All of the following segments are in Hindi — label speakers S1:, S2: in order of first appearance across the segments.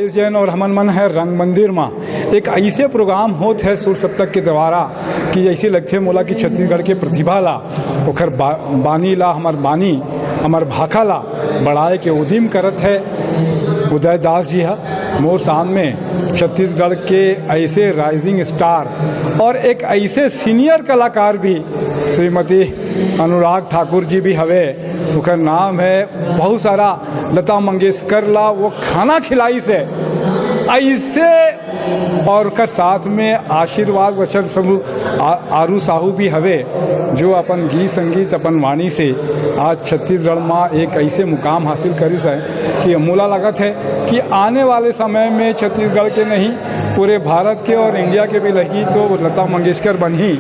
S1: जैन और हमन मन है रंग मंदिर में एक ऐसे प्रोग्राम होत है सुर सप्तक के द्वारा कि ऐसे लगते मोला कि छत्तीसगढ़ के प्रतिभा ला ओखर बानी ला हमार भाखा ला बढ़ाए के उद्यम करत है उदय दास जी है मोर सामने छत्तीसगढ़ के ऐसे राइजिंग स्टार और एक ऐसे सीनियर कलाकार भी श्रीमती अनुराग ठाकुर जी भी हवे उनका नाम है बहुत सारा लता मंगेशकर ला वो खाना खिलाई से ऐसे और का साथ में आशीर्वाद वचन सब आरू साहू भी हवे जो अपन गीत संगीत अपन वाणी से आज छत्तीसगढ़ में एक ऐसे मुकाम हासिल करिस है कि मोला लगत है कि आने वाले समय में छत्तीसगढ़ के नहीं पूरे भारत के और इंडिया के भी लगी तो लता मंगेशकर बनी।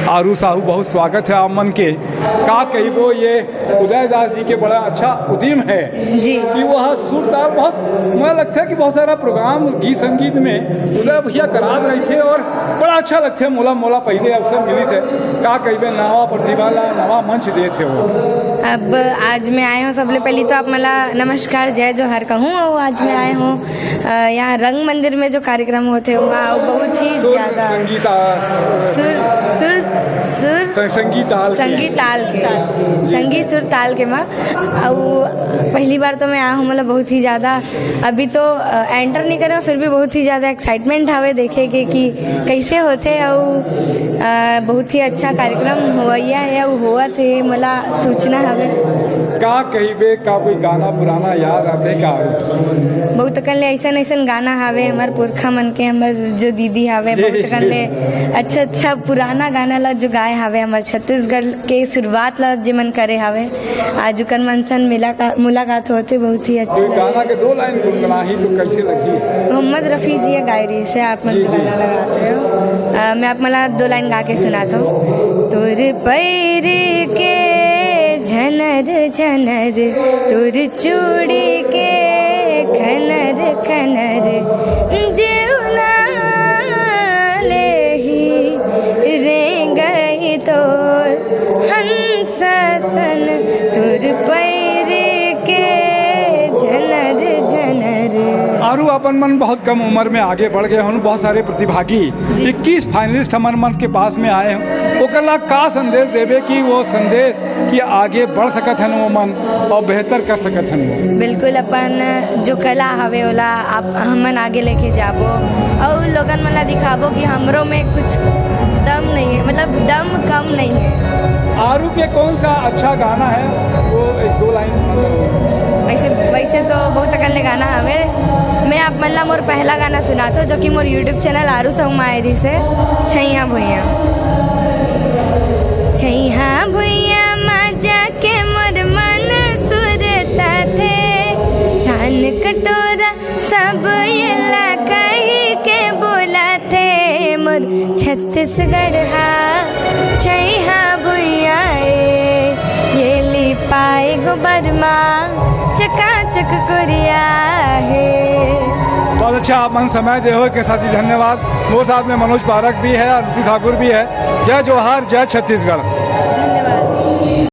S1: आरू साहू बहुत स्वागत है आप मन के का कही वो ये उदय दास जी के बड़ा अच्छा उद्यम है
S2: जी
S1: कि वह सुर ताल बहुत मुझे लगता है कि बहुत सारा प्रोग्राम गीत संगीत में उदय भैया करा रहे थे और बड़ा अच्छा लगता है मोला पहले अवसर मिली से का कही नवा प्रतिभा ला नवा मंच दिए थे वो।
S2: अब आज मैं आए हूँ सबले पहले तो आप मला नमस्कार जय जोहार कहूँ और आज मैं आए हूँ यहाँ रंग मंदिर में जो कार्यक्रम होते हैं वहाँ बहुत ही ज़्यादा संगीत सुर ताल के माँ और पहली बार तो मैं आया हूँ मतलब बहुत ही ज़्यादा अभी तो एंटर नहीं करे फिर भी बहुत ही ज़्यादा एक्साइटमेंट हवे देखे के कि कैसे होते और बहुत ही अच्छा कार्यक्रम हुआ है हुआ थे मला सूचना हवे
S1: का कहिबे का कोई गाना पुराना याद आते का
S2: बहुत कन ले ऐसा गाना हवे हमार पुरखा मन के हमार जो दीदी हवे बहुत कन ले अच्छा पुराना गाना ला जो गाए हवे हमार छत्तीसगढ़ के शुरुआत ला जे मन करे हवे आज कर मनसन मुलाकात होते बहुत ही अच्छा
S1: गाना के दो लाइन गुनगुनाही तो कैसे लगी
S2: मोहम्मद रफ़ी जी गायरी से आप मन गाना लगाते हो मैं आप मला दो लाइन गा के सुनाता हूँ। तोर पैर के झनर झनर तोर चूड़ी के खनर खनर जेउला ले ही रे गई तोर हंसन तोर पैर के झनर झनर।
S1: आरू अपन मन बहुत कम उम्र में आगे बढ़ गए हैं बहुत सारे प्रतिभागी 21 फाइनलिस्ट हमारे मन के पास में आए हैं ओकला का संदेश देवे कि वो संदेश कि आगे बढ़ सकत हैं वो मन और बेहतर कर सकत हैं।
S2: बिल्कुल अपन जो कला हवे ओला आप हमन आगे लेके जाबो और लोगन मन ला दिखाबो कि हमरो में कुछ दम नहीं है मतलब दम कम नहीं है।
S1: आरू के कौन सा अच्छा गाना है वो एक दो लाइन सुना
S2: वैसे तो बहुत अकल गाना हमें मैं आप मल्ला मोर पहला गाना सुना था जो कि मोर यूट्यूब चैनल आरू साहू मायरी से छैया भुइया मजा के मोर मन सुरता थे धान कटोरा सब ये कही के बोला थे मोर छत्तीसगढ़ छैया भुइया ये ली पाए गोबर माँ चकाचक कुरिया है।
S1: बहुत अच्छा आप मन समय दे हो के साथ ही धन्यवाद। वो साथ में मनोज पारक भी है और ठाकुर भी है। जय जोहार जय छत्तीसगढ़।